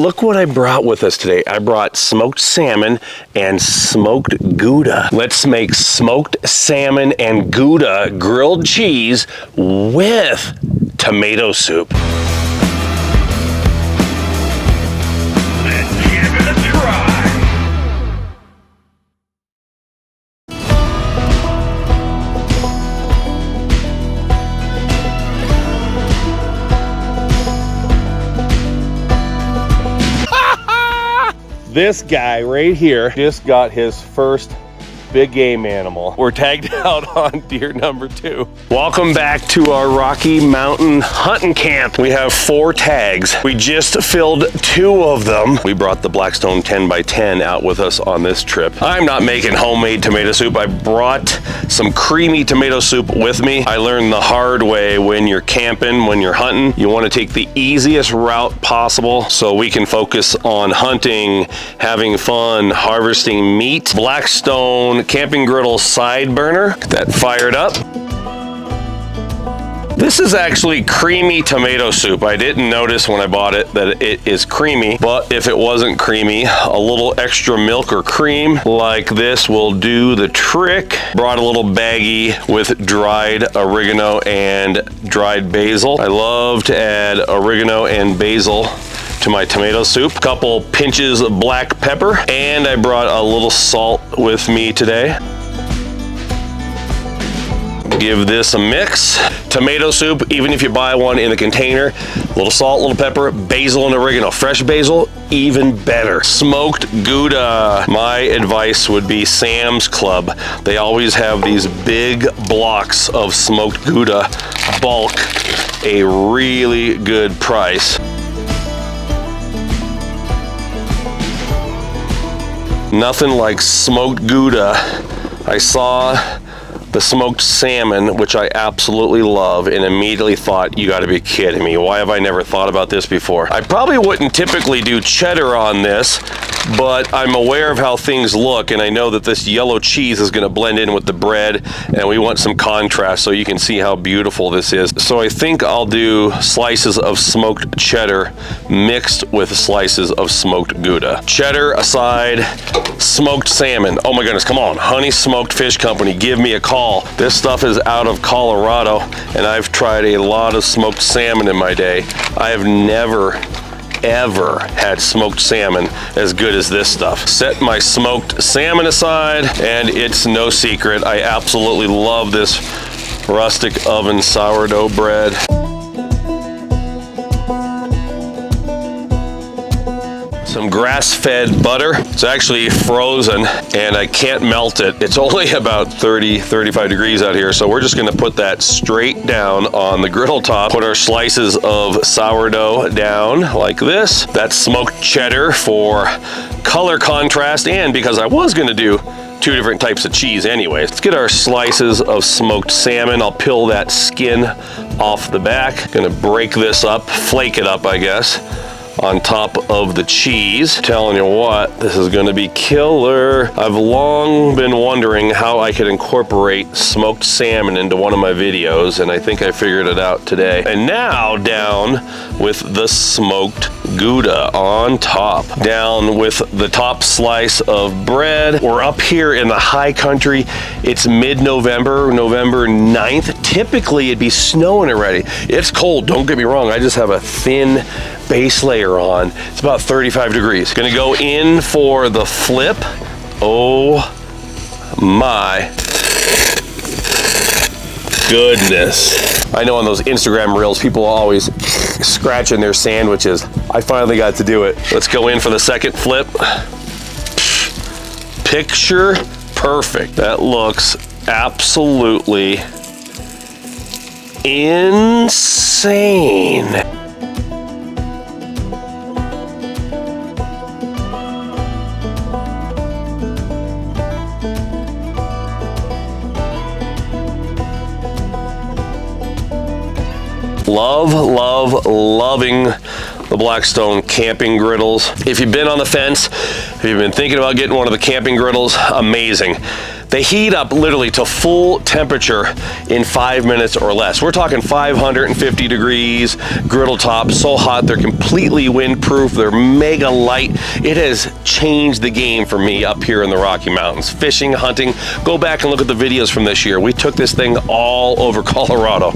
Look what I brought with us today. I brought smoked salmon and smoked Gouda. Let's make smoked salmon and Gouda grilled cheese with tomato soup. Let's give it a try. This guy right here just got his first big game animal. We're tagged out on deer number 2. Welcome back to our Rocky Mountain hunting camp. We have 4 tags. We just filled 2 of them. We brought the Blackstone 10x10 out with us on this trip. I'm not making homemade tomato soup. I brought some creamy tomato soup with me. I learned the hard way when you're camping, when you're hunting, you want to take the easiest route possible so we can focus on hunting, having fun, harvesting meat. Blackstone Camping Griddle side burner. Get that fired up. This is actually creamy tomato soup. I didn't notice when I bought it that it is creamy, but if it wasn't creamy, a little extra milk or cream like this will do the trick. Brought a little baggie with dried oregano and dried basil. I love to add oregano and basil to my tomato soup. Couple pinches of black pepper, and I brought a little salt with me today. Give this a mix. Tomato soup, even if you buy one in the container, a little salt, a little pepper, basil and oregano. Fresh basil, even better. Smoked Gouda. My advice would be Sam's Club. They always have these big blocks of smoked Gouda, bulk, a really good price. Nothing like smoked Gouda. I saw the smoked salmon, which I absolutely love, and immediately thought, you gotta be kidding me. Why have I never thought about this before? I probably wouldn't typically do cheddar on this, but I'm aware of how things look, and I know that this yellow cheese is gonna blend in with the bread, and we want some contrast so you can see how beautiful this is. So I think I'll do slices of smoked cheddar mixed with slices of smoked Gouda. Cheddar aside, smoked salmon. Oh my goodness, come on. Honey Smoked Fish Company, give me a call. This stuff is out of Colorado, and I've tried a lot of smoked salmon in my day. I have never ever had smoked salmon as good as this stuff. Set my smoked salmon aside, and it's no secret, I absolutely love this rustic oven sourdough bread. Some grass-fed butter. It's actually frozen and I can't melt it. It's only about 30-35 degrees out here, so we're just gonna put that straight down on the griddle top. Put our slices of sourdough down like this. That's smoked cheddar for color contrast, and because I was gonna do 2 different types of cheese anyways. Let's get our slices of smoked salmon. I'll peel that skin off the back. Gonna break this up, flake it up, I guess, on top of the cheese. Telling you what, this is gonna be killer. I've long been wondering how I could incorporate smoked salmon into one of my videos, and I think I figured it out today. And now down with the smoked Gouda on top. Down with the top slice of bread. We're up here in the high country. It's mid-November, November 9th. Typically it'd be snowing already. It's cold, don't get me wrong. I just have a thin base layer on. It's about 35 degrees. Gonna go in for the flip. Oh my goodness. I know on those Instagram reels, people are always scratching their sandwiches. I finally got to do it. Let's go in for the second flip. Picture perfect. That looks absolutely insane. Loving the Blackstone Camping Griddles. If you've been on the fence, if you've been thinking about getting one of the camping griddles, amazing. They heat up literally to full temperature in 5 minutes or less. We're talking 550 degrees, griddle top, so hot, they're completely windproof, they're mega light. It has changed the game for me up here in the Rocky Mountains. Fishing, hunting, go back and look at the videos from this year. We took this thing all over Colorado.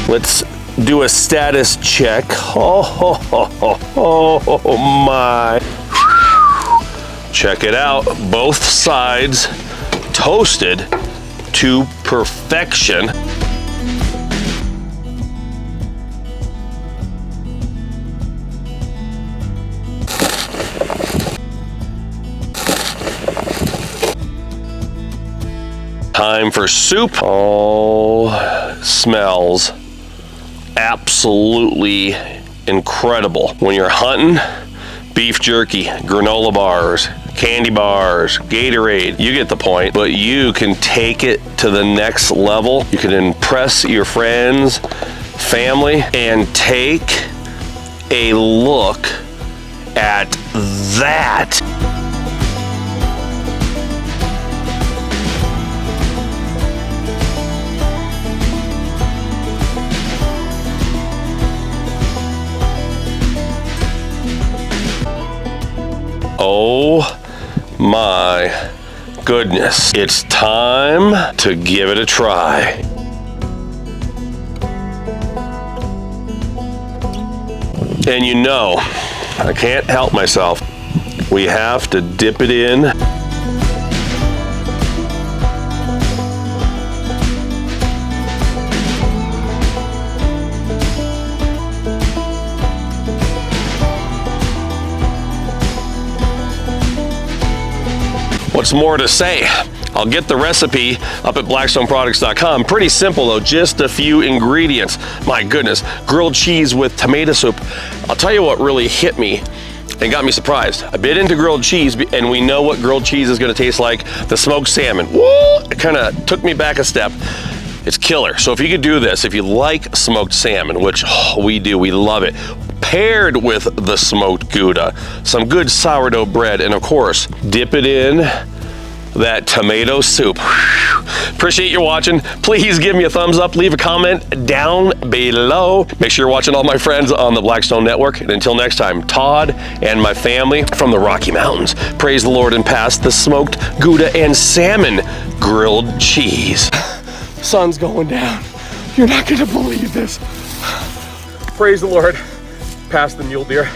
Let's do a status check. Oh my. Check it out. Both sides toasted to perfection. Time for soup. Oh, smells absolutely incredible. When you're hunting, beef jerky, granola bars, candy bars, Gatorade, you get the point, but you can take it to the next level. You can impress your friends, family, and take a look at that. Oh my goodness. It's time to give it a try. And you know, I can't help myself. We have to dip it in. What's more to say? I'll get the recipe up at blackstoneproducts.com. Pretty simple though, just a few ingredients. My goodness, grilled cheese with tomato soup. I'll tell you what really hit me and got me surprised. I bit into grilled cheese, and we know what grilled cheese is gonna taste like. The smoked salmon, whoa, it kinda took me back a step. It's killer. So if you could do this, if you like smoked salmon, which we do, we love it, paired with the smoked Gouda, some good sourdough bread, and of course, dip it in that tomato soup. Appreciate you watching. Please give me a thumbs up, leave a comment down below. Make sure you're watching all my friends on the Blackstone Network. And until next time, Todd and my family from the Rocky Mountains, praise the Lord and pass the smoked Gouda and salmon grilled cheese. Sun's going down. You're not gonna believe this. Praise the Lord. Pass the mule deer.